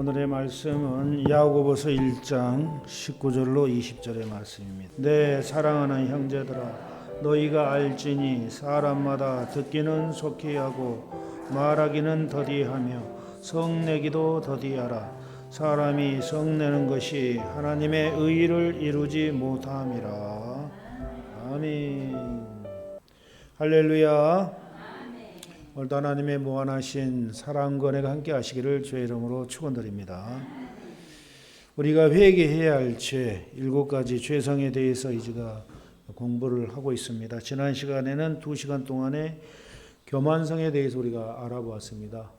오늘의 말씀은 야고보서 1장 19절로 20절의 말씀입니다. 내 사랑하는 형제들아, 너희가 알지니 사람마다 듣기는 속히 하고 말하기는 더디하며 성내기도 더디하라. 사람이 성내는 것이 하나님의 의를 이루지 못함이라. 아멘. 할렐루야. 오늘도 하나님의 무한하신 사랑과 은혜가 함께 하시기를 주의 이름으로 축원드립니다. 우리가 회개해야 할 죄 7가지 죄성에 대해서 이제가 공부를 하고 있습니다. 지난 시간에는 2시간 동안에 교만성에 대해서 우리가 알아보았습니다.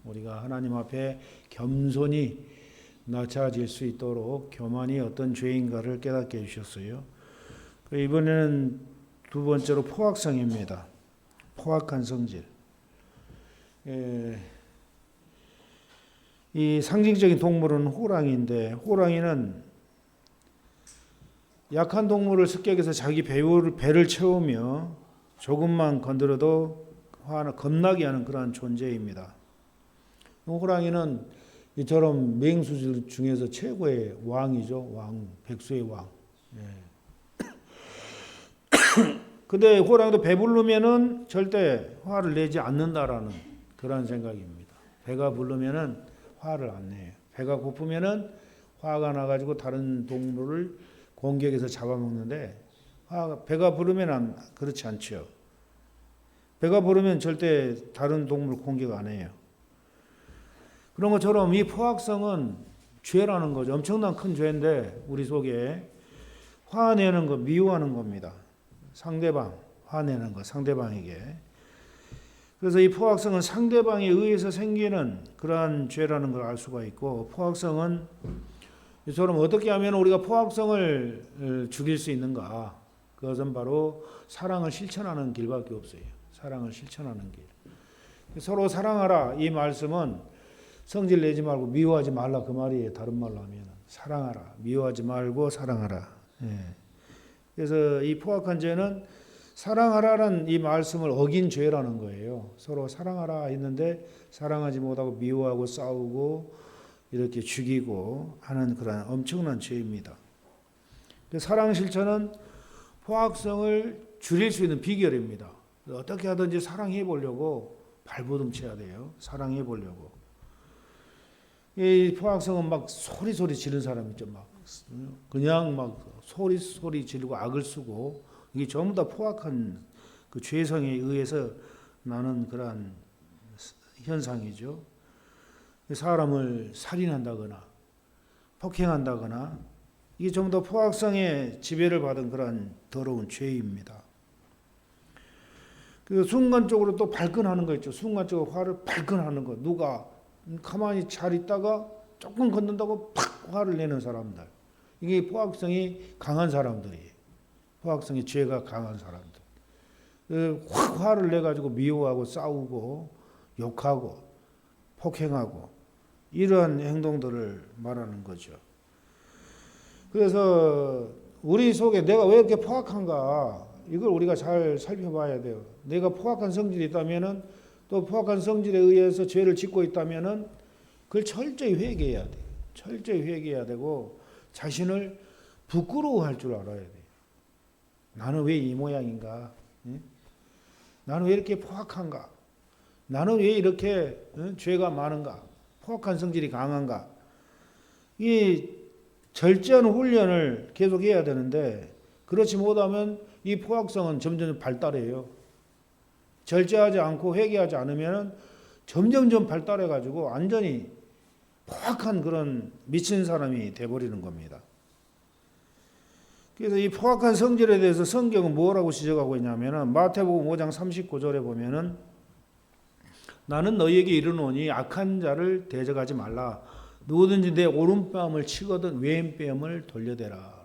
우리가 하나님 앞에 겸손히 낮아질 수 있도록 교만이 어떤 죄인가를 깨닫게 해주셨어요. 이번에는 두 번째로 포악성입니다. 포악한 성질. 이 상징적인 동물은 호랑이인데, 호랑이는 약한 동물을 습격해서 자기 배를 채우며 조금만 건드려도 겁나게 하는 그러한 존재입니다. 호랑이는 이처럼 맹수 중에서 최고의 왕이죠. 왕, 백수의 왕. 근데 호랑이도 배부르면은 절대 화를 내지 않는다라는 그런 생각입니다. 배가 부르면은 화를 안 내요. 배가 고프면은 화가 나가지고 다른 동물을 공격해서 잡아먹는데, 배가 부르면 그렇지 않죠. 배가 부르면 절대 다른 동물 공격 안 해요. 그런 것처럼 이 포악성은 죄라는 거죠. 엄청난 큰 죄인데 우리 속에 화내는 거, 미워하는 겁니다. 상대방, 화내는 거, 상대방에게. 그래서 이 포악성은 상대방에 의해서 생기는 그러한 죄라는 걸 알 수가 있고, 포악성은 이처럼 어떻게 하면 우리가 포악성을 죽일 수 있는가? 그것은 바로 사랑을 실천하는 길밖에 없어요. 사랑을 실천하는 길. 서로 사랑하라. 이 말씀은 성질 내지 말고 미워하지 말라, 그 말이에요. 다른 말로 하면 사랑하라. 미워하지 말고 사랑하라. 그래서 이 포악한 죄는 사랑하라는 이 말씀을 어긴 죄라는 거예요. 서로 사랑하라 했는데 사랑하지 못하고 미워하고 싸우고 이렇게 죽이고 하는 그런 엄청난 죄입니다. 사랑 실천은 포악성을 줄일 수 있는 비결입니다. 어떻게 하든지 사랑해 보려고 발버둥쳐야 돼요. 사랑해 보려고. 이 포악성은 막 소리 지르는 사람 있죠. 막 그냥 막 소리 지르고 악을 쓰고, 이게 전부 다 포악한 그 죄성에 의해서 나는 그러한 현상이죠. 사람을 살인한다거나 폭행한다거나, 이게 전부 다 포악성의 지배를 받은 그러한 더러운 죄입니다. 그 순간적으로 또 발끈하는 거 있죠. 순간적으로 화를 발끈하는 거. 누가 가만히 잘 있다가 조금 걷는다고 팍 화를 내는 사람들. 이게 포악성이 강한 사람들이에요. 포악성의 죄가 강한 사람들. 확 화를 내가지고 미워하고 싸우고 욕하고 폭행하고 이러한 행동들을 말하는 거죠. 그래서 우리 속에 내가 왜 이렇게 포악한가, 이걸 우리가 잘 살펴봐야 돼요. 내가 포악한 성질이 있다면은, 또 포악한 성질에 의해서 죄를 짓고 있다면은 그걸 철저히 회개해야 돼요. 철저히 회개해야 되고 자신을 부끄러워할 줄 알아야 돼요. 나는 왜 이 모양인가? 나는 왜 이렇게 포악한가? 나는 왜 이렇게 죄가 많은가? 포악한 성질이 강한가? 이 절제하는 훈련을 계속해야 되는데, 그렇지 못하면 이 포악성은 점점 발달해요. 절제하지 않고 회개하지 않으면 점점점 발달해가지고 완전히 포악한 그런 미친 사람이 돼버리는 겁니다. 그래서 이 포악한 성질에 대해서 성경은 뭐라고 지적하고 있냐면은, 마태복음 5장 39절에 보면은 나는 너희에게 이르노니 악한 자를 대적하지 말라. 누구든지 내 오른뺨을 치거든 왼뺨을 돌려대라.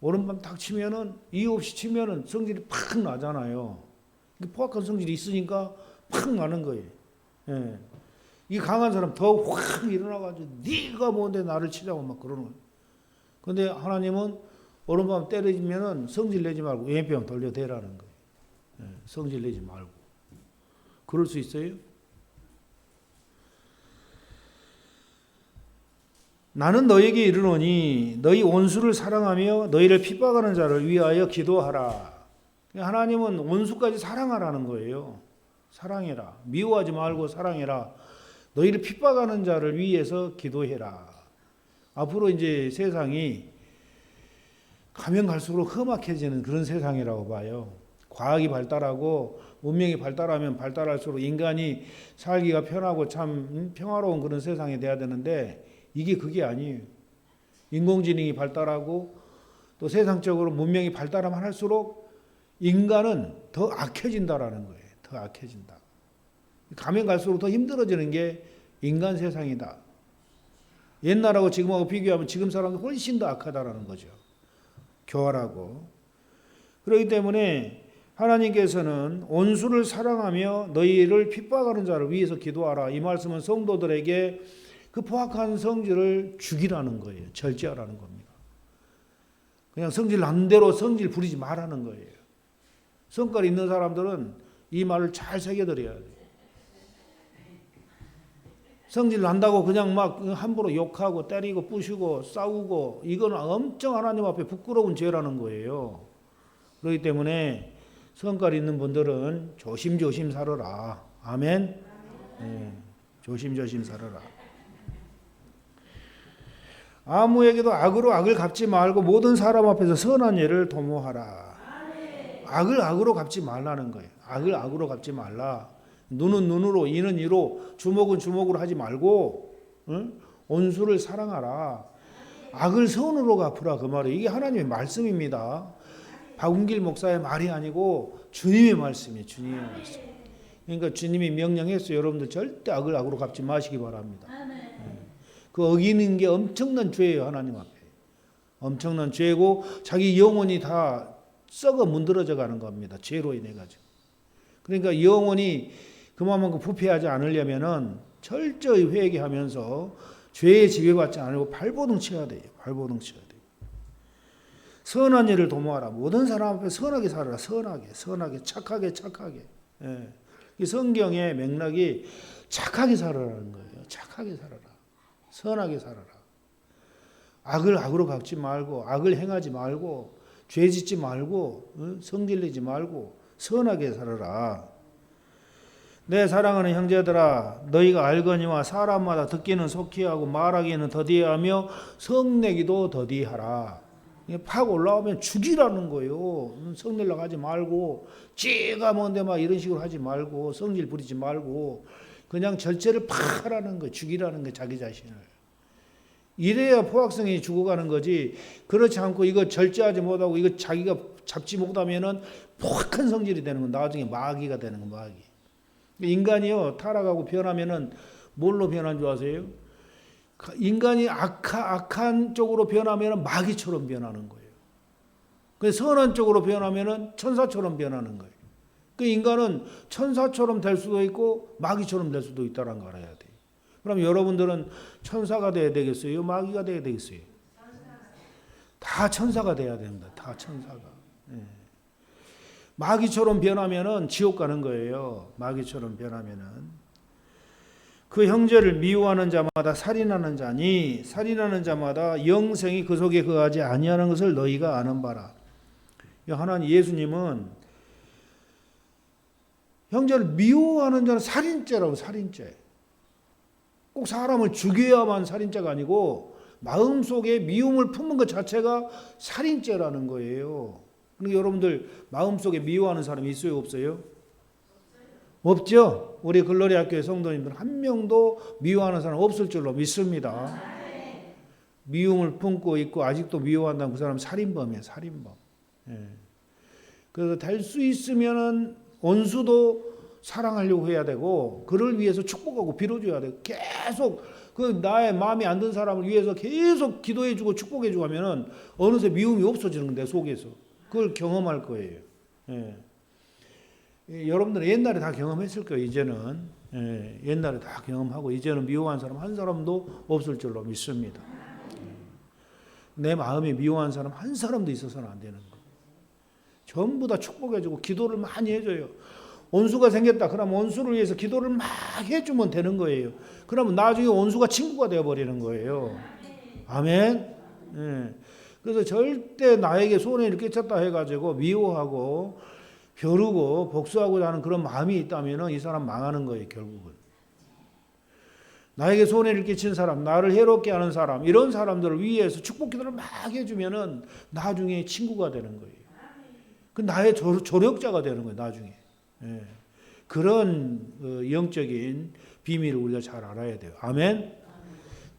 오른뺨 딱 치면은, 이유 없이 치면은 성질이 팍 나잖아요. 포악한 성질이 있으니까 팍 나는 거예요. 이 강한 사람 더 확 일어나가지고 네가 뭔데 나를 치자고 막 그러는 거예요. 근데 하나님은 오른밤 때리면은 성질 내지 말고 왼뺨 돌려대라는 거예요. 성질 내지 말고. 그럴 수 있어요? 나는 너에게 이르노니 너희 원수를 사랑하며 너희를 핍박하는 자를 위하여 기도하라. 하나님은 원수까지 사랑하라는 거예요. 사랑해라. 미워하지 말고 사랑해라. 너희를 핍박하는 자를 위해서 기도해라. 앞으로 이제 세상이 가면 갈수록 험악해지는 그런 세상이라고 봐요. 과학이 발달하고 문명이 발달하면 발달할수록 인간이 살기가 편하고 참 평화로운 그런 세상이 돼야 되는데 이게 그게 아니에요. 인공지능이 발달하고 또 세상적으로 문명이 발달하면 할수록 인간은 더 악해진다라는 거예요. 더 악해진다. 가면 갈수록 더 힘들어지는 게 인간 세상이다. 옛날하고 지금하고 비교하면 지금 사람은 훨씬 더 악하다라는 거죠. 교활하고. 그렇기 때문에 하나님께서는 원수를 사랑하며 너희를 핍박하는 자를 위해서 기도하라. 이 말씀은 성도들에게 그 포악한 성질을 죽이라는 거예요. 절제하라는 겁니다. 그냥 성질 난 대로 성질 부리지 말라는 거예요. 성깔 있는 사람들은 이 말을 잘 새겨드려야 돼요. 성질 난다고 그냥 막 함부로 욕하고 때리고 부시고 싸우고 이건 엄청 하나님 앞에 부끄러운 죄라는 거예요. 그렇기 때문에 성깔 있는 분들은 조심조심 살아라. 아멘. 네, 조심조심 살아라. 아무에게도 악으로 악을 갚지 말고 모든 사람 앞에서 선한 예를 도모하라. 악을 악으로 갚지 말라는 거예요. 악을 악으로 갚지 말라. 눈은 눈으로, 이는 이로, 주먹은 주먹으로 하지 말고, 응? 원수를 사랑하라. 악을 선으로 갚으라. 그 말이 이게 하나님의 말씀입니다. 박운길 목사의 말이 아니고 주님의 말씀이에요. 주님의 말씀. 그러니까 주님이 명령했어요. 여러분들 절대 악을 악으로 갚지 마시기 바랍니다. 그 어기는 게 엄청난 죄예요. 하나님 앞에. 엄청난 죄고 자기 영혼이 다 썩어 문드러져 가는 겁니다. 죄로 인해 가지고. 그러니까 영혼이 그만큼 부패하지 않으려면은 철저히 회개하면서 죄에 지배받지 않고 발버둥 쳐야 돼요. 발버둥 쳐야 돼요. 선한 일을 도모하라. 모든 사람 앞에 선하게 살아라. 선하게, 착하게. 예. 이 성경의 맥락이 착하게 살아라는 거예요. 착하게 살아라. 선하게 살아라. 악을 악으로 갚지 말고, 악을 행하지 말고, 죄 짓지 말고, 성질내지 말고, 선하게 살아라. 내 사랑하는 형제들아, 너희가 알거니와 사람마다 듣기는 속히 하고 말하기는 더디하며 성내기도 더디하라. 팍 올라오면 죽이라는 거예요. 성내려고 하지 말고 찌가 뭔데 막 이런 식으로 하지 말고 성질 부리지 말고 그냥 절제를 팍 하라는 거예요. 죽이라는 거예요. 자기 자신을. 이래야 포악성이 죽어가는 거지. 그렇지 않고 이거 절제하지 못하고 이거 자기가 잡지 못하면은 포악한 성질이 되는 건 나중에 마귀가 되는 건 마귀. 인간이요 타락하고 변하면은 뭘로 변한 줄 아세요? 인간이 악한 쪽으로 변하면은 마귀처럼 변하는 거예요. 그 선한 쪽으로 변하면은 천사처럼 변하는 거예요. 그 인간은 천사처럼 될 수도 있고 마귀처럼 될 수도 있다는 걸 알아야 돼요. 그럼 여러분들은 천사가 돼야 되겠어요? 마귀가 돼야 되겠어요? 다 천사가 돼야 됩니다. 다 천사가. 네. 마귀처럼 변하면은 지옥 가는 거예요. 마귀처럼 변하면은. 그 형제를 미워하는 자마다 살인하는 자니 살인하는 자마다 영생이 그 속에 거하지 아니하는 것을 너희가 아는 바라. 하나님 예수님은 형제를 미워하는 자는 살인죄라고. 살인죄. 꼭 사람을 죽여야만 살인죄가 아니고 마음속에 미움을 품는 것 자체가 살인죄라는 거예요. 그러니까 여러분들 마음속에 미워하는 사람이 있어요? 없어요? 없죠? 우리 글로리 학교의 성도님들 한 명도 미워하는 사람 없을 줄로 믿습니다. 미움을 품고 있고 아직도 미워한다는 그 사람은 살인범이에요. 살인범. 예. 그래서 될 수 있으면은 원수도 사랑하려고 해야 되고 그를 위해서 축복하고 빌어줘야 되고 계속 그 나의 마음에 안 든 사람을 위해서 계속 기도해주고 축복해주고 하면은 어느새 미움이 없어지는 건데 속에서 그걸 경험할 거예요. 예. 여러분들은 옛날에 다 경험했을 거예요. 이제는 옛날에 다 경험하고 이제는 미워한 사람 한 사람도 없을 줄로 믿습니다. 내 마음에 미워한 사람 한 사람도 있어서는 안 되는 거. 전부 다 축복해주고 기도를 많이 해줘요. 원수가 생겼다. 그럼 원수를 위해서 기도를 막 해주면 되는 거예요. 그러면 나중에 원수가 친구가 되어버리는 거예요. 아멘. 예. 그래서 절대 나에게 손해를 끼쳤다 해가지고 미워하고 벼르고 복수하고자 하는 그런 마음이 있다면 이 사람 망하는 거예요, 결국은. 나에게 손해를 끼친 사람, 나를 해롭게 하는 사람, 이런 사람들을 위해서 축복 기도를 막 해주면은 나중에 친구가 되는 거예요. 그 나의 조력자가 되는 거예요, 나중에. 예. 그런 영적인 비밀을 우리가 잘 알아야 돼요. 아멘.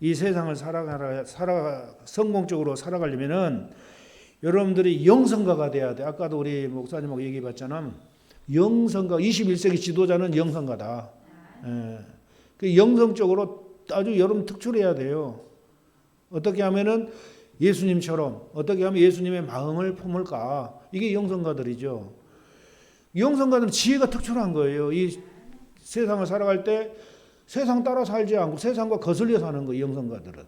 이 세상을 성공적으로 살아가려면은 여러분들이 영성가가 돼야 돼. 아까도 우리 목사님하고 얘기해봤잖아. 영성가, 21세기 지도자는 영성가다. 예. 그 영성적으로 아주 여러분 특출해야 돼요. 어떻게 하면은 예수님처럼, 어떻게 하면 예수님의 마음을 품을까? 이게 영성가들이죠. 영성가들은 지혜가 특출한 거예요. 이 세상을 살아갈 때 세상 따라 살지 않고 세상과 거슬려 사는 거예요, 영성가들은.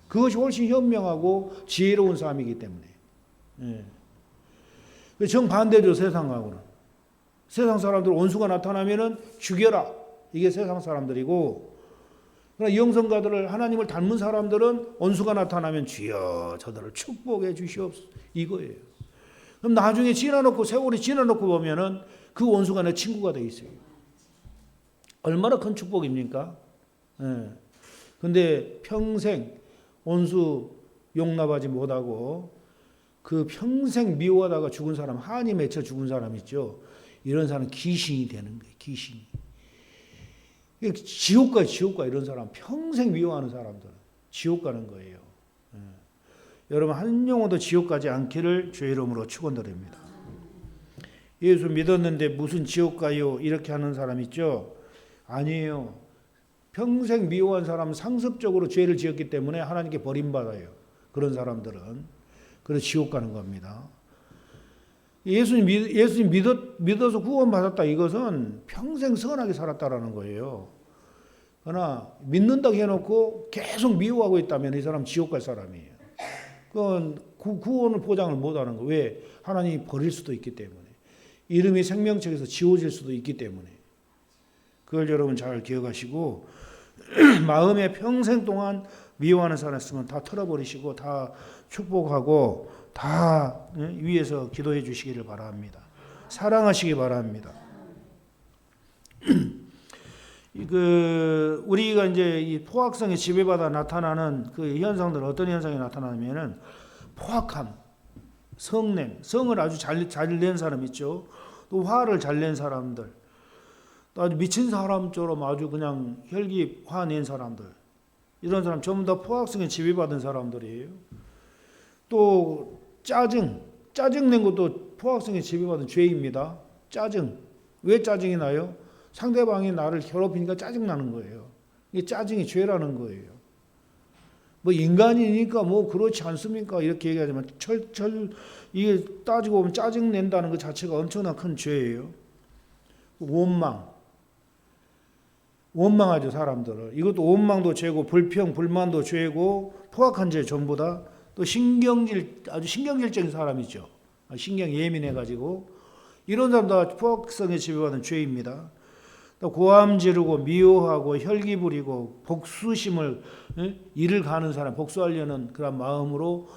그것이 훨씬 현명하고 지혜로운 삶이기 때문에. 예. 정반대죠, 세상하고는. 세상 사람들 원수가 나타나면은 죽여라. 이게 세상 사람들이고, 그러나 영성가들을, 하나님을 닮은 사람들은 원수가 나타나면 주여 저들을 축복해 주시옵소서, 이거예요. 그럼 나중에 지나놓고, 세월이 지나놓고 보면은 그 원수가 내 친구가 돼 있어요. 얼마나 큰 축복입니까? 예. 근데 평생 원수 용납하지 못하고 그 평생 미워하다가 죽은 사람, 한이 맺혀 죽은 사람 있죠. 이런 사람은 귀신이 되는 거예요. 귀신이. 지옥 가 이런 사람, 평생 미워하는 사람들은 지옥 가는 거예요. 예. 여러분 한 영혼도 지옥 가지 않기를 주의 이름으로 축원드립니다. 예수 믿었는데 무슨 지옥 가요? 이렇게 하는 사람 있죠. 아니에요. 평생 미워한 사람은 상습적으로 죄를 지었기 때문에 하나님께 버림받아요. 그런 사람들은. 그래서 지옥 가는 겁니다. 예수님 믿어서 구원받았다, 이것은 평생 선하게 살았다라는 거예요. 그러나 믿는다고 해놓고 계속 미워하고 있다면 이 사람 지옥 갈 사람이에요. 그건 구원을 보장을 못하는 거예요. 왜? 하나님이 버릴 수도 있기 때문에. 이름이 생명책에서 지워질 수도 있기 때문에. 그걸 여러분 잘 기억하시고 마음에 평생 동안 미워하는 사람 있으면 다 털어버리시고 다 축복하고 다 위에서 기도해 주시기를 바랍니다. 사랑하시기 바랍니다. 우리가 이제 이 포악성에 지배받아 나타나는 그 현상들은 어떤 현상이 나타나냐면은 포악함, 성냄, 성을 아주 잘 낸 사람 있죠. 또 화를 잘 낸 사람들, 또 아주 미친 사람처럼 아주 그냥 혈기 화낸 사람들, 이런 사람 전부 다 포악성에 지배받은 사람들이에요. 또 짜증 낸 것도 포악성에 지배받은 죄입니다. 짜증. 왜 짜증이 나요? 상대방이 나를 괴롭히니까 짜증 나는 거예요. 이게 짜증이 죄라는 거예요. 뭐 인간이니까 뭐 그렇지 않습니까? 이렇게 얘기하지만 이게 따지고 보면 짜증 낸다는 것 자체가 엄청난 큰 죄예요. 원망하죠, 사람들을. 이것도 원망도 죄고 불평, 불만도 죄고 포악한 죄 전부 다. 또 아주 신경질적인 사람이죠. 신경 예민해가지고 이런 사람 다 포악성에 지배받은 죄입니다. 또 고함 지르고 미워하고 혈기 부리고 복수심을 이를 가는 사람, 복수하려는 그런 마음으로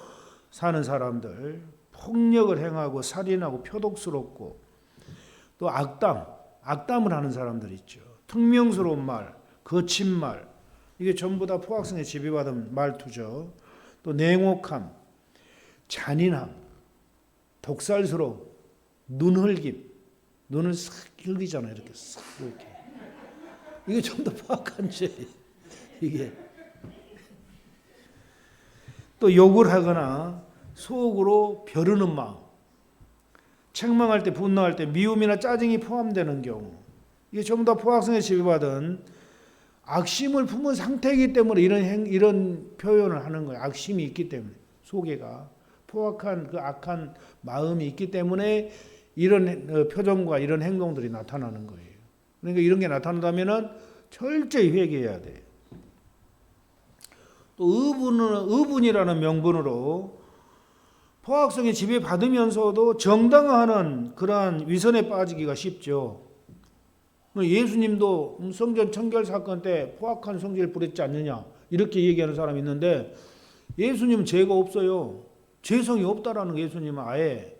사는 사람들, 폭력을 행하고 살인하고 표독스럽고 또 악담을 하는 사람들 있죠. 퉁명스러운 말, 거친 말, 이게 전부 다 포악성에 지배받은 말투죠. 또 냉혹함, 잔인함, 독살스러움, 눈흘김, 눈을 싹 흘리잖아요. 이렇게 싹 이렇게. 이게 전부 다 포악한 죄. 이게 또 욕을 하거나 속으로 벼르는 마음, 책망할 때, 분노할 때 미움이나 짜증이 포함되는 경우, 이게 전부 다 포악성에 지배받은 악심을 품은 상태이기 때문에 이런 표현을 하는 거예요. 악심이 있기 때문에, 속에가 포악한 그 악한 마음이 있기 때문에 이런 표정과 이런 행동들이 나타나는 거예요. 그러니까 이런 게 나타난다면은 철저히 회개해야 돼요. 또 의분이라는 명분으로 포악성에 지배받으면서도 정당화하는 그러한 위선에 빠지기가 쉽죠. 예수님도 성전 청결 사건 때 포악한 성질을 부렸지 않느냐 이렇게 얘기하는 사람이 있는데 예수님은 죄가 없어요. 죄성이 없다라는 거 예수님은 아예.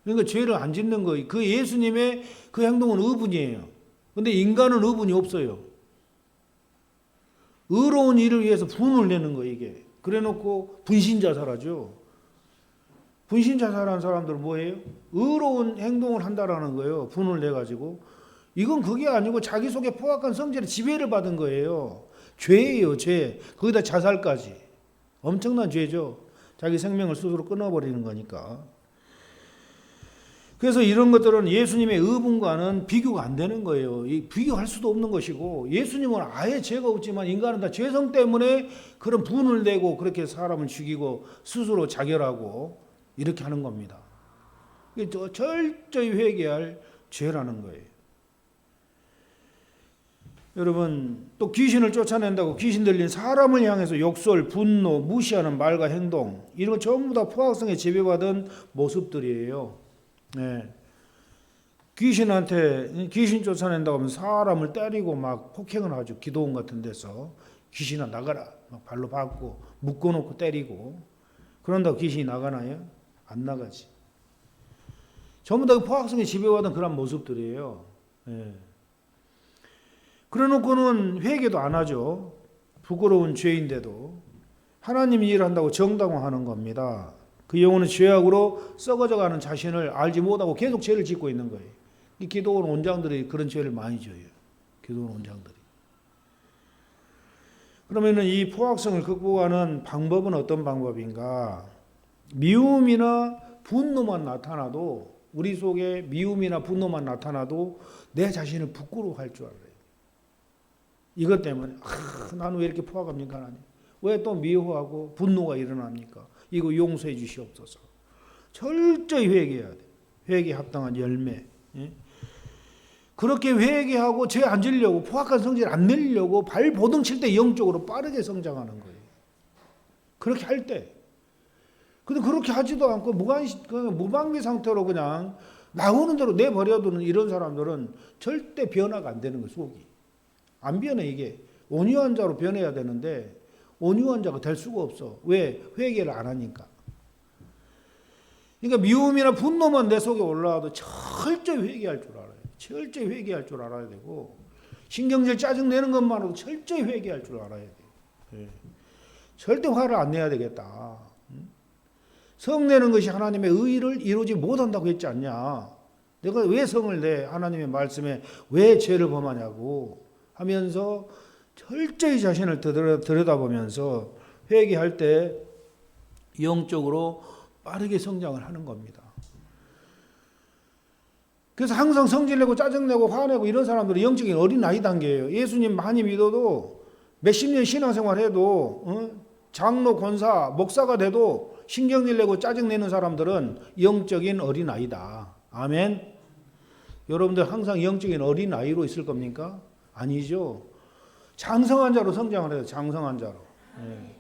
그러니까 죄를 안 짓는 거예요. 그 예수님의 그 행동은 의분이에요. 근데 인간은 의분이 없어요. 의로운 일을 위해서 분을 내는 거예요, 이게. 그래 놓고 분신자살하죠. 분신자살하는 사람들은 뭐예요? 의로운 행동을 한다라는 거예요. 분을 내 가지고. 이건 그게 아니고 자기 속에 포악한 성질의 지배를 받은 거예요. 죄예요, 죄. 거기다 자살까지. 엄청난 죄죠. 자기 생명을 스스로 끊어버리는 거니까. 그래서 이런 것들은 예수님의 의분과는 비교가 안 되는 거예요. 비교할 수도 없는 것이고, 예수님은 아예 죄가 없지만 인간은 다 죄성 때문에 그런 분을 내고 그렇게 사람을 죽이고 스스로 자결하고 이렇게 하는 겁니다. 이게 철저히 회개할 죄라는 거예요. 여러분, 또 귀신을 쫓아낸다고 귀신 들린 사람을 향해서 욕설, 분노, 무시하는 말과 행동, 이런 거 전부 다 포악성에 지배받은 모습들이에요. 네. 귀신 쫓아낸다고 하면 사람을 때리고 막 폭행을 하죠. 기도원 같은 데서 귀신아 나가라 막 발로 밟고 묶어놓고 때리고. 그런다고 귀신이 나가나요? 안 나가지. 전부 다 포악성에 지배받은 그런 모습들이에요. 네. 그래놓고는 회개도 안 하죠. 부끄러운 죄인데도. 하나님이 일한다고 정당화하는 겁니다. 그 영혼은 죄악으로 썩어져가는 자신을 알지 못하고 계속 죄를 짓고 있는 거예요. 이 기도원 원장들이 그런 죄를 많이 져요. 기도원 원장들이. 그러면은 이 포악성을 극복하는 방법은 어떤 방법인가? 미움이나 분노만 나타나도, 우리 속에 미움이나 분노만 나타나도 내 자신을 부끄러워할 줄 알아요. 이것 때문에 나는 왜 이렇게 포악합니까 하나님? 왜 또 미워하고 분노가 일어납니까? 이거 용서해 주시옵소서. 철저히 회개해야 돼. 회개 합당한 열매. 예? 그렇게 회개하고 죄 안 지려고, 포악한 성질 안 내려고 발버둥 칠 때 영적으로 빠르게 성장하는 거예요. 그렇게 할 때. 근데 그렇게 하지도 않고 무방비 상태로 그냥 나오는 대로 내버려두는 이런 사람들은 절대 변화가 안 되는 거예요. 속이. 안 변해 이게. 온유한 자로 변해야 되는데 온유한 자가 될 수가 없어. 왜? 회개를 안 하니까. 그러니까 미움이나 분노만 내 속에 올라와도 철저히 회개할 줄 알아요. 철저히 회개할 줄 알아야 되고, 신경질 짜증내는 것만으로도 철저히 회개할 줄 알아야 돼요. 네. 절대 화를 안 내야 되겠다. 성내는 것이 하나님의 의를 이루지 못한다고 했지 않냐. 내가 왜 성을 내? 하나님의 말씀에 왜 죄를 범하냐고 하면서 철저히 자신을 들여다보면서 회개할 때 영적으로 빠르게 성장을 하는 겁니다. 그래서 항상 성질내고 짜증내고 화내고 이런 사람들은 영적인 어린아이 단계예요. 예수님 많이 믿어도 몇십 년 신앙생활 해도 장로, 권사, 목사가 돼도 신경질 내고 짜증내는 사람들은 영적인 어린아이다. 아멘. 여러분들 항상 영적인 어린아이로 있을 겁니까? 아니죠. 장성한 자로 성장을 해요. 장성한 자로. 네.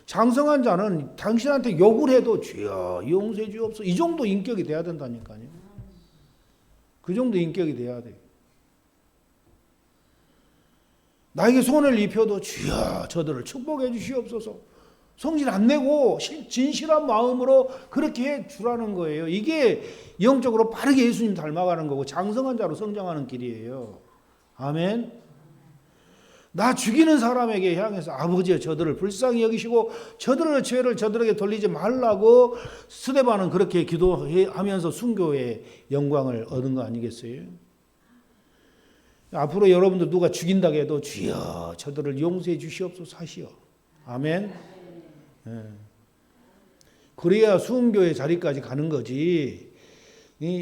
장성한 자는 당신한테 욕을 해도 주여 용서해 주옵소서. 이 정도 인격이 돼야 된다니까요. 그 정도 인격이 돼야 돼요. 나에게 손을 입혀도 주여 저들을 축복해 주시옵소서. 성질 안 내고 진실한 마음으로 그렇게 해 주라는 거예요. 이게 영적으로 빠르게 예수님 닮아가는 거고 장성한 자로 성장하는 길이에요. 아멘. 나 죽이는 사람에게 향해서 아버지여 저들을 불쌍히 여기시고 저들의 죄를 저들에게 돌리지 말라고 스데반은 그렇게 기도하면서 순교의 영광을 얻은 거 아니겠어요? 앞으로 여러분들 누가 죽인다고 해도 주여 저들을 용서해 주시옵소서 하시오. 아멘. 네. 그래야 순교의 자리까지 가는 거지.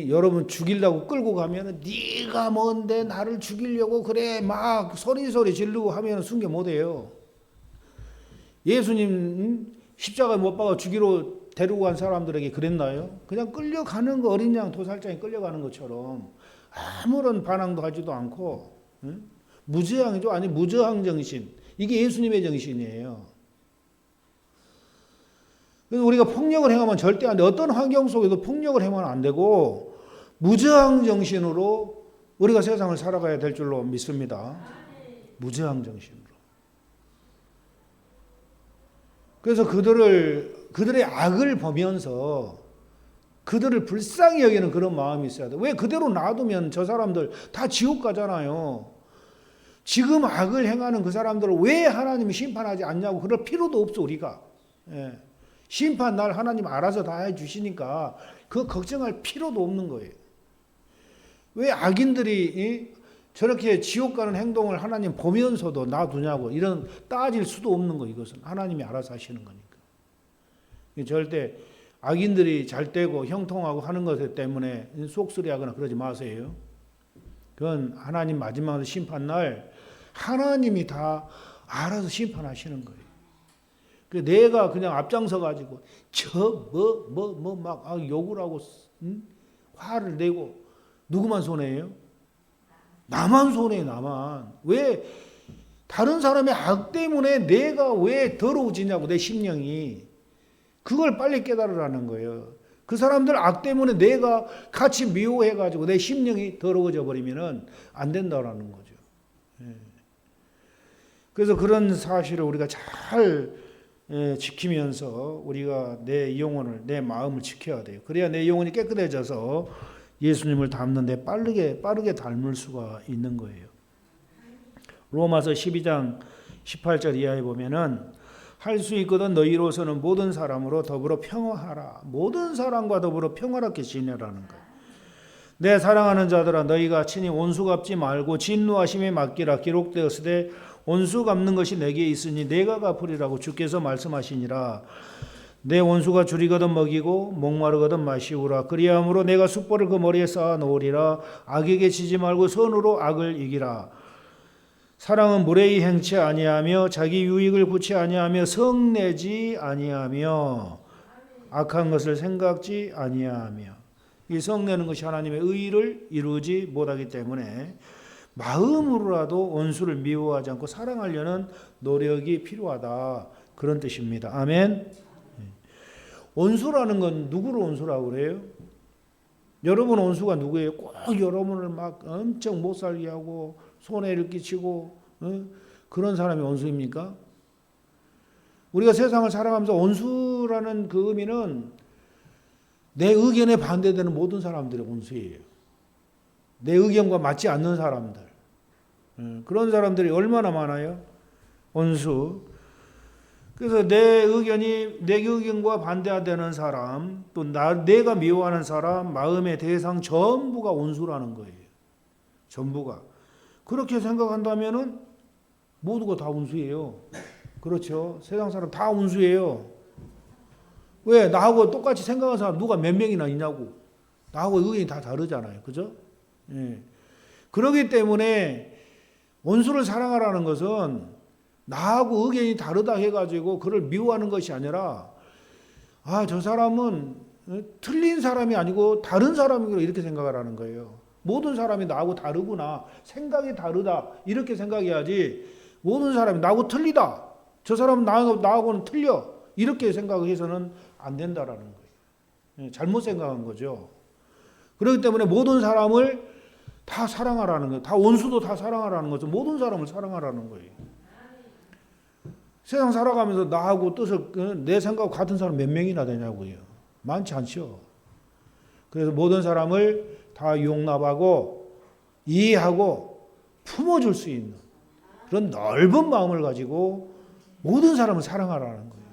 여러분 죽이려고 끌고 가면 네가 뭔데 나를 죽이려고 그래 막 소리 지르고 하면 순교 못해요. 예수님 십자가에 못 박아 죽이러 데리고 간 사람들에게 그랬나요? 그냥 끌려가는 거, 어린 양 도살장에 끌려가는 것처럼 아무런 반항도 하지도 않고 무저항이죠. 아니 무저항 정신. 이게 예수님의 정신이에요. 그래서 우리가 폭력을 행하면 절대 안 돼. 어떤 환경 속에도 폭력을 행하면 안 되고 무저항 정신으로 우리가 세상을 살아가야 될 줄로 믿습니다. 무저항 정신으로. 그래서 그들의 악을 보면서 그들을 불쌍히 여기는 그런 마음이 있어야 돼. 왜 그대로 놔두면 저 사람들 다 지옥 가잖아요. 지금 악을 행하는 그 사람들을 왜 하나님이 심판하지 않냐고 그럴 필요도 없어 우리가. 예. 심판 날 하나님 알아서 다 해주시니까 그 걱정할 필요도 없는 거예요. 왜 악인들이 저렇게 지옥 가는 행동을 하나님 보면서도 놔두냐고 이런 따질 수도 없는 거 이것은 하나님이 알아서 하시는 거니까. 절대 악인들이 잘 되고 형통하고 하는 것 때문에 속쓰리하거나 그러지 마세요. 그건 하나님 마지막 심판날 하나님이 다 알아서 심판하시는 거예요. 내가 그냥 앞장서 가지고 막 욕을 하고 화를 내고 누구만 손해예요? 나만 손해요. 나만. 왜 다른 사람의 악 때문에 내가 왜 더러워지냐고 내 심령이. 그걸 빨리 깨달으라는 거예요. 그 사람들 악 때문에 내가 같이 미워해가지고 내 심령이 더러워져 버리면 안 된다라는 거죠. 그래서 그런 사실을 우리가 잘 지키면서 우리가 내 영혼을, 내 마음을 지켜야 돼요. 그래야 내 영혼이 깨끗해져서 예수님을 닮는데 빠르게 닮을 수가 있는 거예요. 로마서 12장 18절 이하에 보면은 할 수 있거든 너희로서는 모든 사람으로 더불어 평화하라. 모든 사람과 더불어 평화롭게 지내라는 거예요. 내 사랑하는 자들아 너희가 친히 온수 갚지 말고 진노하심에 맡기라. 기록되었으되 온수 갚는 것이 내게 있으니 내가 갚으리라고 주께서 말씀하시니라. 내 원수가 줄이거든 먹이고 목마르거든 마시우라. 그리함으로 내가 숯불을 그 머리에 쌓아 놓으리라. 악에게 지지 말고 선으로 악을 이기라. 사랑은 무례히 행치 아니하며 자기 유익을 구치 아니하며 성내지 아니하며 악한 것을 생각지 아니하며. 이 성내는 것이 하나님의 의를 이루지 못하기 때문에 마음으로라도 원수를 미워하지 않고 사랑하려는 노력이 필요하다. 그런 뜻입니다. 아멘. 원수라는 건 누구를 원수라고 그래요? 여러분 원수가 누구예요? 꼭 여러분을 막 엄청 못 살게 하고 손해를 끼치고 그런 사람이 원수입니까? 우리가 세상을 살아가면서 원수라는 그 의미는 내 의견에 반대되는 모든 사람들의 원수예요. 내 의견과 맞지 않는 사람들. 그런 사람들이 얼마나 많아요? 원수. 그래서 내 의견과 반대되는 사람, 또 내가 미워하는 사람, 마음의 대상 전부가 원수라는 거예요. 전부가. 그렇게 생각한다면은 모두가 다 원수예요. 그렇죠? 세상 사람 다 원수예요. 왜? 나하고 똑같이 생각하는 사람 누가 몇 명이나 있냐고. 나하고 의견이 다 다르잖아요. 그죠? 예. 그렇기 때문에 원수를 사랑하라는 것은 나하고 의견이 다르다 해가지고 그를 미워하는 것이 아니라 저 사람은 틀린 사람이 아니고 다른 사람이구나 이렇게 생각하라는 거예요. 모든 사람이 나하고 다르구나. 생각이 다르다. 이렇게 생각해야지 모든 사람이 나하고 틀리다. 저 사람은 나하고는 틀려. 이렇게 생각해서는 안 된다라는 거예요. 잘못 생각한 거죠. 그렇기 때문에 모든 사람을 다 사랑하라는 거예요. 다 원수도 다 사랑하라는 거죠. 모든 사람을 사랑하라는 거예요. 세상 살아가면서 나하고 뜻을 내 생각과 같은 사람 몇 명이나 되냐고요. 많지 않죠. 그래서 모든 사람을 다 용납하고 이해하고 품어줄 수 있는 그런 넓은 마음을 가지고 모든 사람을 사랑하라는 거예요.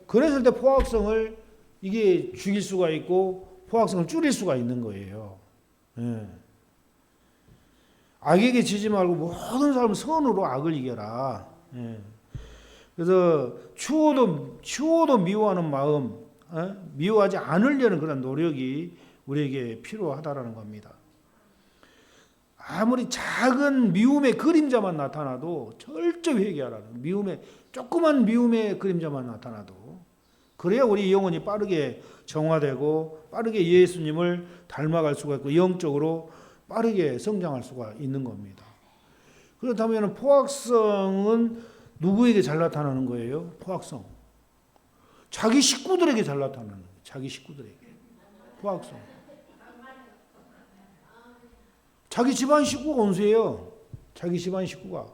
그랬을 때 포악성을 이게 죽일 수가 있고 포악성을 줄일 수가 있는 거예요. 예. 악에게 지지 말고 모든 사람을 선으로 악을 이겨라. 예. 그래서 추워도 미워하는 마음, 미워하지 않으려는 그런 노력이 우리에게 필요하다라는 겁니다. 아무리 작은 미움의 그림자만 나타나도 철저히 회개하라는 조그만 미움의 그림자만 나타나도 그래야 우리 영혼이 빠르게 정화되고 빠르게 예수님을 닮아갈 수가 있고 영적으로 빠르게 성장할 수가 있는 겁니다. 그렇다면 포악성은 누구에게 잘 나타나는 거예요? 포악성. 자기 식구들에게 잘 나타나는 거예요. 자기 식구들에게. 포악성. 자기 집안 식구가 원수예요. 자기 집안 식구가.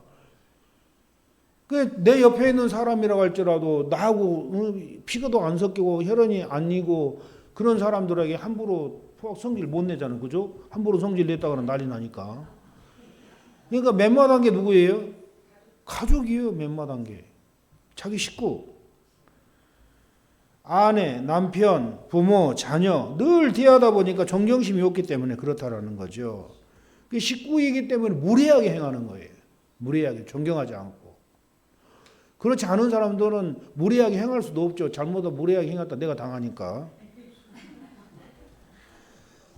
내 옆에 있는 사람이라고 할지라도 나하고 피가도 안 섞이고 혈연이 안 이고 그런 사람들에게 함부로 성질 못 내잖아요. 그죠? 함부로 성질 냈다가는 난리 나니까. 그러니까 맨마단 게 누구예요? 가족이에요. 맨마단 게. 자기 식구. 아내, 남편, 부모, 자녀 늘 대하다 보니까 존경심이 없기 때문에 그렇다라는 거죠. 그 식구이기 때문에 무례하게 행하는 거예요. 무례하게 존경하지 않고. 그렇지 않은 사람들은 무례하게 행할 수도 없죠. 잘못하다 무례하게 행했다 내가 당하니까.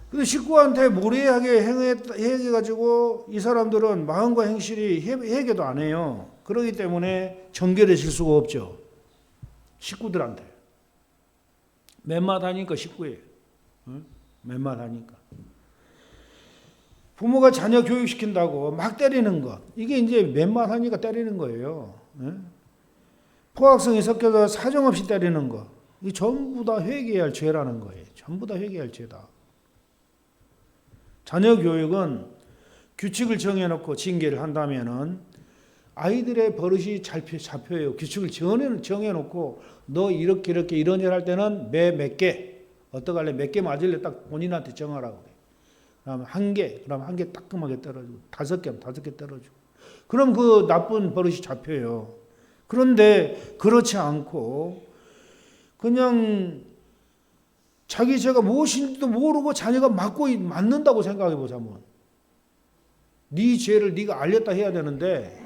근데 식구한테 무례하게 행해가지고 이 사람들은 마음과 행실이 회개도 안 해요. 그렇기 때문에 정결해질 수가 없죠. 식구들한테. 맨맛하니까 식구예요. 응? 맨맛하니까. 부모가 자녀 교육시킨다고 막 때리는 것. 이게 이제 맨맛하니까 때리는 거예요. 응? 포악성이 섞여서 사정없이 때리는 것. 이 전부 다 회개해야 할 죄라는 거예요. 전부 다 회개해야 할 죄다. 자녀 교육은 규칙을 정해놓고 징계를 한다면은 아이들의 버릇이 잡혀요. 규칙을 정해놓고 너 이렇게 이런 일 할 때는 매 몇 개 어떻게 할래? 몇 개 맞을래? 딱 본인한테 정하라고 그래. 그럼 한 개, 그럼 한 개 따끔하게 떨어지고 5개, 5개 떨어지고. 그럼 그 나쁜 버릇이 잡혀요. 그런데 그렇지 않고 그냥 자기 죄가 무엇인지도 모르고 자녀가 맞는다고 생각해 보자면 네 죄를 네가 알렸다 해야 되는데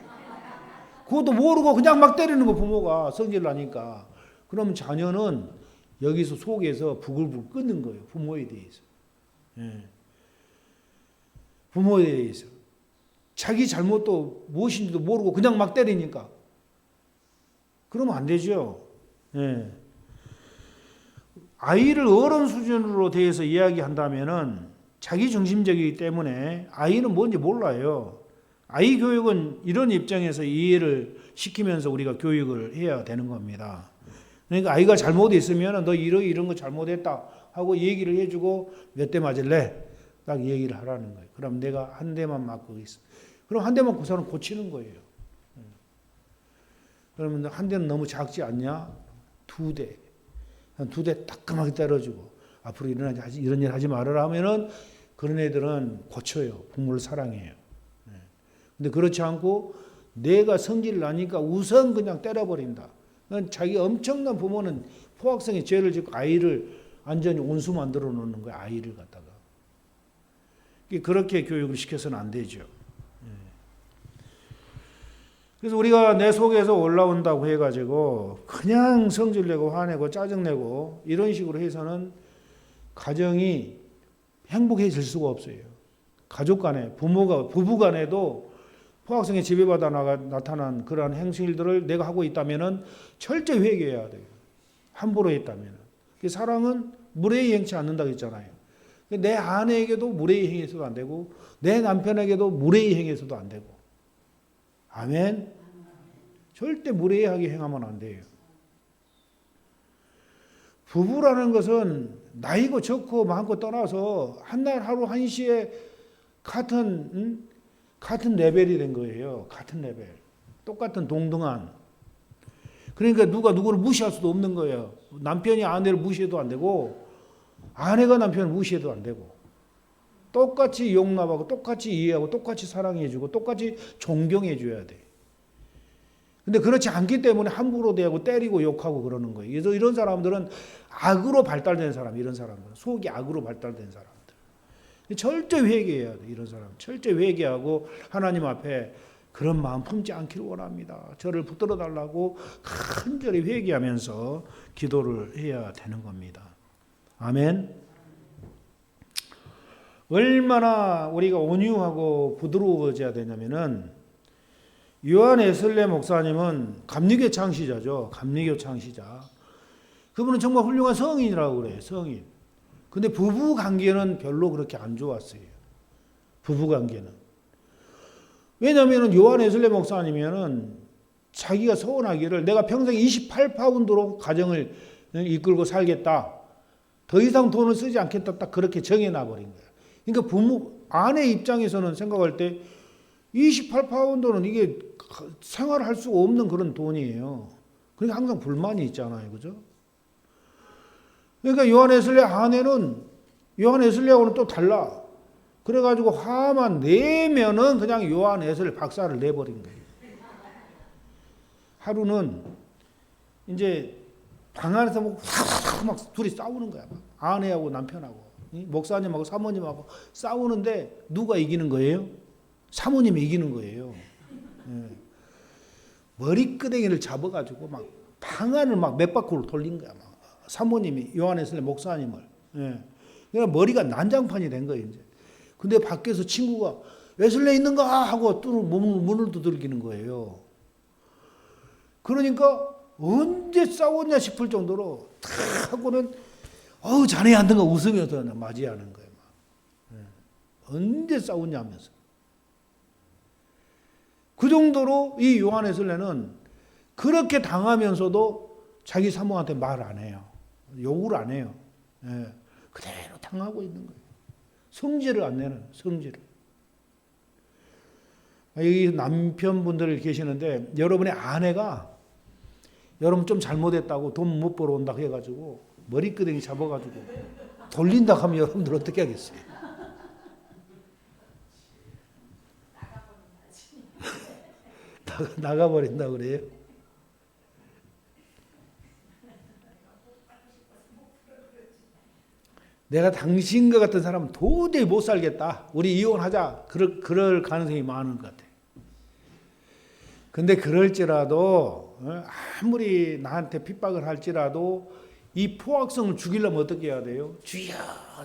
그것도 모르고 그냥 막 때리는 거 부모가 성질 나니까 그럼 자녀는 여기서 속에서 부글부글 끓는 거예요. 부모에 대해서. 예. 부모에 대해서. 자기 잘못도 무엇인지도 모르고 그냥 막 때리니까 그러면 안 되죠. 예. 아이를 어른 수준으로 대해서 이야기한다면은 자기 중심적이기 때문에 아이는 뭔지 몰라요. 아이 교육은 이런 입장에서 이해를 시키면서 우리가 교육을 해야 되는 겁니다. 그러니까 아이가 잘못했으면 너 이런 거 잘못했다 하고 얘기를 해주고 몇 대 맞을래? 딱 얘기를 하라는 거예요. 그럼 내가 한 대만 맞고 있어. 그럼 한 대 맞고 그 사람 고치는 거예요. 그러면 한 대는 너무 작지 않냐? 2대. 한 2대 따끔하게 때려주고 앞으로 이런 일 하지 말아라 하면은 그런 애들은 고쳐요. 부모를 사랑해요. 근데 그렇지 않고 내가 성질 나니까 우선 그냥 때려버린다. 자기 엄청난 부모는 포악성의 죄를 짓고 아이를 완전히 온수 만들어 놓는 거야. 아이를 갖다가. 그렇게 교육을 시켜서는 안 되죠. 그래서 우리가 내 속에서 올라온다고 해가지고 그냥 성질내고 화내고 짜증내고 이런 식으로 해서는 가정이 행복해질 수가 없어요. 가족 간에 부부 간에도 포악성에 지배받아 나타난 그러한 행실들을 내가 하고 있다면 철저히 회개해야 돼요. 함부로 했다면. 사랑은 무례히 행치 않는다고 했잖아요. 내 아내에게도 무례히 행해서도 안 되고 내 남편에게도 무례히 행해서도 안 되고. 아멘. 절대 무례하게 행하면 안 돼요. 부부라는 것은 나이고 적고 많고 떠나서 한날 하루 한시에 같은 레벨이 된 거예요. 같은 레벨. 똑같은 동등한. 그러니까 누가 누구를 무시할 수도 없는 거예요. 남편이 아내를 무시해도 안 되고 아내가 남편을 무시해도 안 되고 똑같이 용납하고 똑같이 이해하고 똑같이 사랑해주고 똑같이 존경해줘야 돼. 근데 그렇지 않기 때문에 함부로 대하고 때리고 욕하고 그러는 거예요. 그래서 이런 사람들은 악으로 발달된 사람, 이런 사람들. 속이 악으로 발달된 사람들. 철저히 회개해야 돼, 이런 사람. 철저히 회개하고 하나님 앞에 그런 마음 품지 않기를 원합니다. 저를 붙들어 달라고 간절히 회개하면서 기도를 해야 되는 겁니다. 아멘. 얼마나 우리가 온유하고 부드러워져야 되냐면은 요한 에슬레 목사님은 감리교 창시자죠. 감리교 창시자. 그분은 정말 훌륭한 성인이라고 그래요. 성인. 근데 부부 관계는 별로 그렇게 안 좋았어요. 부부 관계는. 왜냐하면 요한 에슬레 목사님이면은 자기가 서운하기를 내가 평생 28파운드로 가정을 이끌고 살겠다. 더 이상 돈을 쓰지 않겠다. 딱 그렇게 정해놔 버린 거예요. 그러니까 아내 입장에서는 생각할 때 28파운드는 이게 생활할 수가 없는 그런 돈이에요. 그러니까 항상 불만이 있잖아요. 그죠? 그러니까 요한 웨슬리 아내는 요한 웨슬리하고는 또 달라. 그래가지고 화만 내면은 그냥 요한 웨슬리 박사를 내버린 거예요. 하루는 이제 방 안에서 막 둘이 싸우는 거야. 아내하고 남편하고 목사님하고 사모님하고 싸우는데 누가 이기는 거예요? 사모님이 이기는 거예요. 머리끄댕이를 잡아가지고 막 방 안을 막 몇 바퀴로 돌린 거야. 막. 사모님이 요한 웨슬리 목사님을. 그러니까 머리가 난장판이 된 거예요. 이제. 근데 밖에서 친구가 웨슬리 있는가 하고 문을 두들기는 거예요. 그러니까 언제 싸웠냐 싶을 정도로 탁 하고는 자네 안 된가 웃으면서 맞이하는 거예요. 언제 싸웠냐 하면서. 그 정도로 이 요한 웨슬리는 그렇게 당하면서도 자기 사모한테 말 안 해요. 욕을 안 해요. 그대로 당하고 있는 거예요. 성질을 안 내는, 성질을. 여기 남편분들 계시는데 여러분의 아내가 여러분 좀 잘못했다고 돈 못 벌어 온다 해가지고 머리끄댕이 잡아가지고 돌린다 하면 여러분들 어떻게 하겠어요? 나가버린다 그래요? 내가 당신과 같은 사람은 도저히 못 살겠다. 우리 이혼하자. 그럴 가능성이 많은 것 같아요. 근데 그럴지라도 아무리 나한테 핍박을 할지라도 이 포악성을 죽이려면 어떻게 해야 돼요? 주여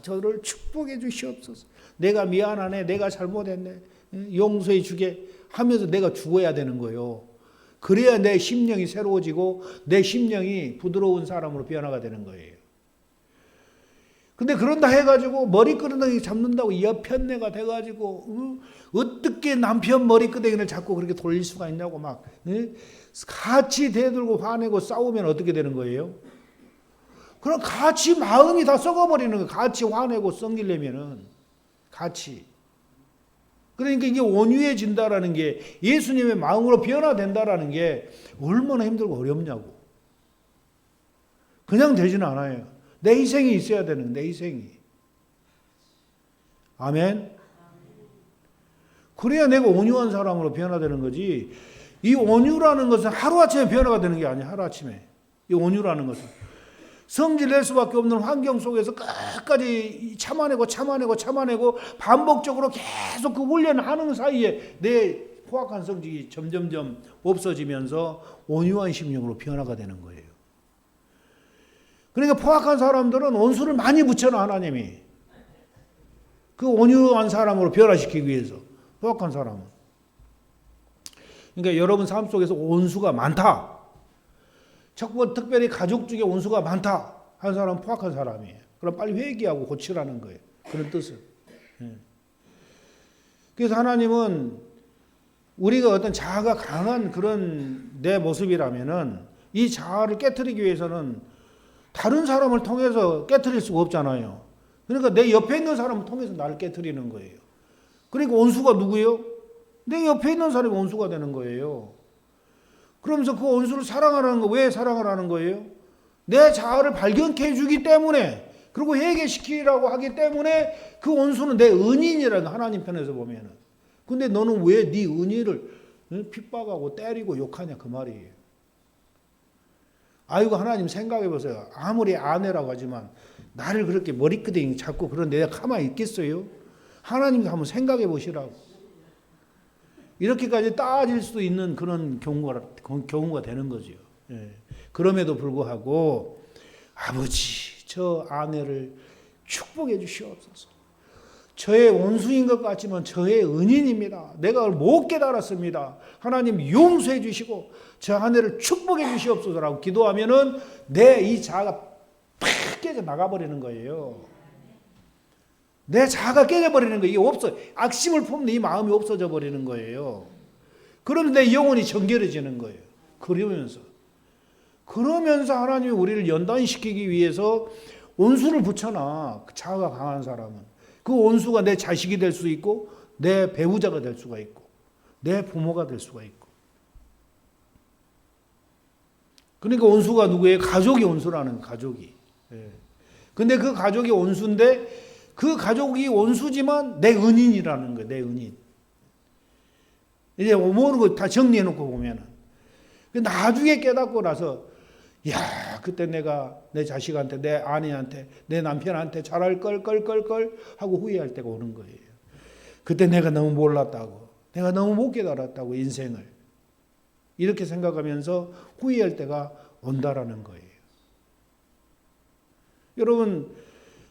저를 축복해 주시옵소서. 내가 미안하네. 내가 잘못했네. 용서해 주게 하면서 내가 죽어야 되는 거예요. 그래야 내 심령이 새로워지고 내 심령이 부드러운 사람으로 변화가 되는 거예요. 근데 그런다 해가지고 머리끄댕이 잡는다고 여편네가 돼가지고 어떻게 남편 머리끄댕이를 잡고 그렇게 돌릴 수가 있냐고 막 같이 대들고 화내고 싸우면 어떻게 되는 거예요? 그럼 같이 마음이 다 썩어버리는 거예요. 같이 화내고 썩이려면은 같이. 그러니까 이게 온유해진다라는 게 예수님의 마음으로 변화된다라는 게 얼마나 힘들고 어렵냐고. 그냥 되지는 않아요. 내 희생이 있어야 되는 내 희생이. 아멘. 그래야 내가 온유한 사람으로 변화되는 거지. 이 온유라는 것은 하루아침에 변화가 되는 게 아니야. 하루아침에. 이 온유라는 것은. 성질 낼 수밖에 없는 환경 속에서 끝까지 참아내고 반복적으로 계속 그 훈련하는 사이에 내 포악한 성질이 점점점 없어지면서 온유한 심령으로 변화가 되는 거예요. 그러니까 포악한 사람들은 원수를 많이 붙여놔 하나님이. 그 온유한 사람으로 변화시키기 위해서. 포악한 사람은. 그러니까 여러분 삶 속에서 원수가 많다. 특별히 가족 중에 원수가 많다 하는 사람은 포악한 사람이에요. 그럼 빨리 회개하고 고치라는 거예요. 그런 뜻은. 그래서 하나님은 우리가 어떤 자아가 강한 그런 내 모습이라면은 이 자아를 깨트리기 위해서는 다른 사람을 통해서 깨트릴 수가 없잖아요. 그러니까 내 옆에 있는 사람을 통해서 나를 깨트리는 거예요. 그러니까 원수가 누구예요? 내 옆에 있는 사람이 원수가 되는 거예요. 그러면서 그 원수를 사랑하라는 거, 왜 사랑하라는 거예요? 내 자아를 발견케 해주기 때문에, 그리고 회개시키라고 하기 때문에 그 원수는 내 은인이라는 하나님 편에서 보면은. 근데 너는 왜 네 은인을 핍박하고 때리고 욕하냐 그 말이에요. 아이고 하나님 생각해 보세요. 아무리 아내라고 하지만 나를 그렇게 머리끄댕이 잡고 그런데 내가 가만히 있겠어요? 하나님도 한번 생각해 보시라고. 이렇게까지 따질 수도 있는 그런 경우가 되는 거죠. 그럼에도 불구하고 아버지 저 아내를 축복해 주시옵소서. 저의 원수인 것 같지만 저의 은인입니다. 내가 그걸 못 깨달았습니다. 하나님 용서해 주시고 저 아내를 축복해 주시옵소서라고 기도하면은 내 이 자아가 팍 깨져 나가버리는 거예요. 내 자아가 깨져버리는 거예요. 이게 없어. 악심을 품는 이 마음이 없어져 버리는 거예요. 그러면 내 영혼이 정결해지는 거예요. 그러면서 하나님이 우리를 연단시키기 위해서 원수를 붙여놔. 자아가 강한 사람은. 그 원수가 내 자식이 될 수 있고 내 배우자가 될 수가 있고 내 부모가 될 수가 있고 그러니까 원수가 누구예요? 가족이 원수라는 가족이. 예. 근데 그 가족이 원수인데 그 가족이 원수지만 내 은인이라는 거예요. 내 은인. 이제 모든 거 다 정리해 놓고 보면은 나중에 깨닫고 나서 야 그때 내가 내 자식한테 내 아내한테 내 남편한테 잘할 걸 하고 후회할 때가 오는 거예요. 그때 내가 너무 몰랐다고 내가 너무 못 깨달았다고 인생을 이렇게 생각하면서 후회할 때가 온다라는 거예요. 여러분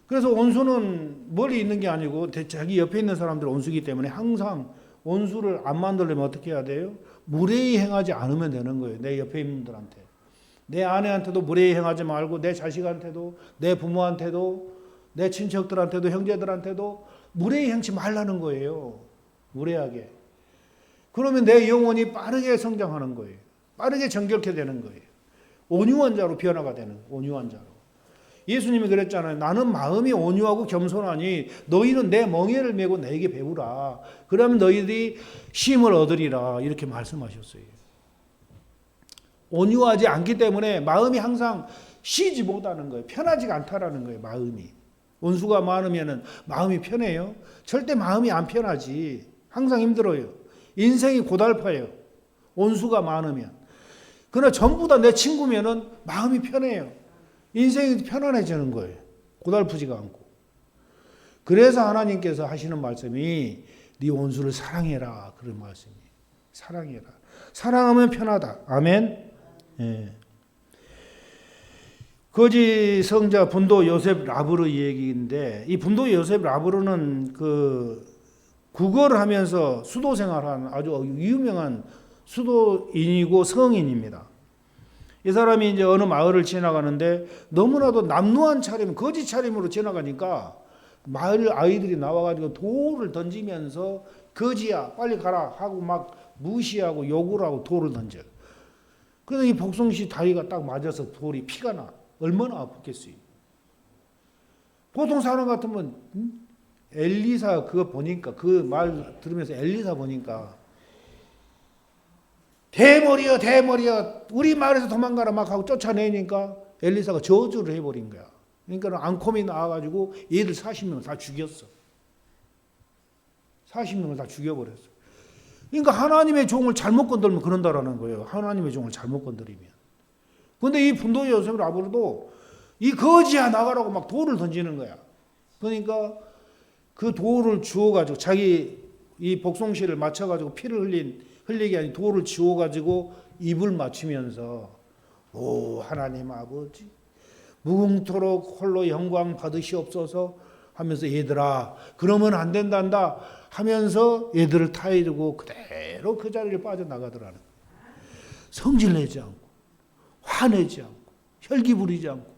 그래서 원수는 멀리 있는 게 아니고 자기 옆에 있는 사람들 원수이기 때문에 항상 원수를 안 만들려면 어떻게 해야 돼요? 무례히 행하지 않으면 되는 거예요. 내 옆에 있는 분들한테. 내 아내한테도 무례히 행하지 말고 내 자식한테도 내 부모한테도 내 친척들한테도 형제들한테도 무례히 행치 말라는 거예요. 무례하게. 그러면 내 영혼이 빠르게 성장하는 거예요. 빠르게 정결케 되는 거예요. 온유한 자로 변화가 되는 거예요. 온유한 자로. 예수님이 그랬잖아요. 나는 마음이 온유하고 겸손하니 너희는 내 멍에를 메고 내게 배우라. 그러면 너희들이 쉼을 얻으리라. 이렇게 말씀하셨어요. 온유하지 않기 때문에 마음이 항상 쉬지 못하는 거예요. 편하지가 않다라는 거예요. 마음이. 원수가 많으면 마음이 편해요? 절대 마음이 안 편하지. 항상 힘들어요. 인생이 고달파요. 원수가 많으면. 그러나 전부 다 내 친구면은 마음이 편해요. 인생이 편안해지는 거예요. 고달프지가 않고. 그래서 하나님께서 하시는 말씀이 네 원수를 사랑해라. 그런 말씀이에요. 사랑해라. 사랑하면 편하다. 아멘. 예. 거지 성자 분도 요셉 라브르 얘기인데 이 분도 요셉 라브르는 그 국어를 하면서 수도 생활한 아주 유명한 수도인이고 성인입니다. 이 사람이 이제 어느 마을을 지나가는데 너무나도 남루한 차림, 거지 차림으로 지나가니까 마을 아이들이 나와가지고 돌을 던지면서 거지야 빨리 가라 하고 막 무시하고 욕을 하고 돌을 던져. 그래서 이 복숭씨 다리가 딱 맞아서 돌이 피가 나. 얼마나 아프겠어요. 보통 사람 같으면 엘리사 그거 보니까 그 말 들으면서 엘리사 보니까 대머리야 대머리야 우리 마을에서 도망가라 막 하고 쫓아내니까 엘리사가 저주를 해버린 거야. 그러니까 앙콤이 나와가지고 얘들 40명을 다 죽였어. 40명을 다 죽여버렸어. 그러니까 하나님의 종을 잘못 건들면 그런다라는 거예요. 하나님의 종을 잘못 건드리면. 그런데 이 분도 요셉 라브르도 이 거지야 나가라고 막 돌을 던지는 거야. 그러니까 그 돌을 주워가지고 자기 이 복숭씨를 맞춰가지고 피를 흘리게 아니 돌을 주워가지고 입을 맞추면서 오 하나님 아버지 무궁토록 홀로 영광 받으시옵소서 하면서 얘들아 그러면 안 된단다 하면서 얘들을 타이르고 그대로 그 자리를 빠져나가더라는 거예요. 성질내지 않고 화내지 않고 혈기 부리지 않고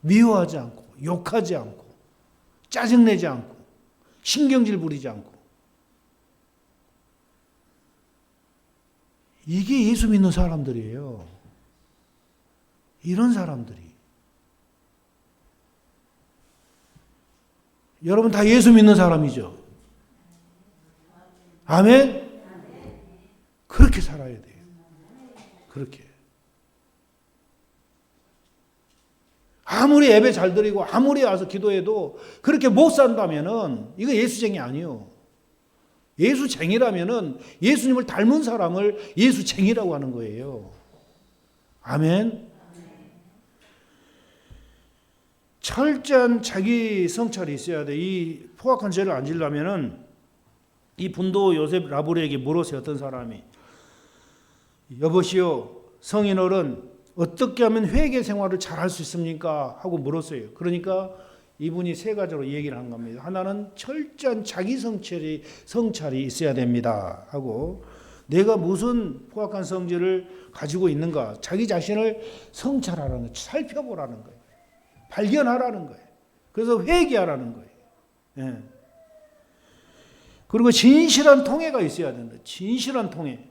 미워하지 않고 욕하지 않고 짜증내지 않고 신경질 부리지 않고 이게 예수 믿는 사람들이에요. 이런 사람들이. 여러분 다 예수 믿는 사람이죠. 아멘? 그렇게 살아야 돼요. 그렇게. 아무리 예배 잘 드리고 아무리 와서 기도해도 그렇게 못 산다면은 이거 예수쟁이 아니에요. 예수쟁이라면은 예수님을 닮은 사람을 예수쟁이라고 하는 거예요. 아멘. 철저한 자기 성찰이 있어야 돼. 이 포악한 죄를 안 지려면은 이 분도 요셉 라브르에게 물었어요. 어떤 사람이 여보시오 성인 어른 어떻게 하면 회개 생활을 잘할 수 있습니까? 하고 물었어요. 그러니까 이분이 세 가지로 얘기를 한 겁니다. 하나는 철저한 자기 성찰이 있어야 됩니다. 하고 내가 무슨 포악한 성질을 가지고 있는가 자기 자신을 성찰하라는 거예요. 살펴보라는 거예요. 발견하라는 거예요. 그래서 회개하라는 거예요. 예. 그리고 진실한 통회가 있어야 된다. 진실한 통회.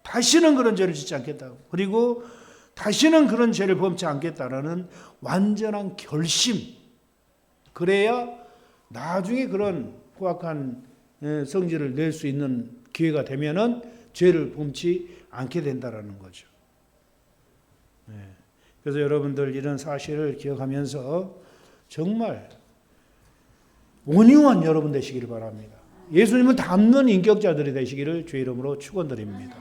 다시는 그런 죄를 짓지 않겠다고. 그리고 다시는 그런 죄를 범치 않겠다라는 완전한 결심. 그래야 나중에 그런 포악한 성질을 낼 수 있는 기회가 되면은 죄를 범치 않게 된다라는 거죠. 그래서 여러분들 이런 사실을 기억하면서 정말 온유한 여러분 되시기를 바랍니다. 예수님을 닮는 인격자들이 되시기를 주의 이름으로 축원드립니다.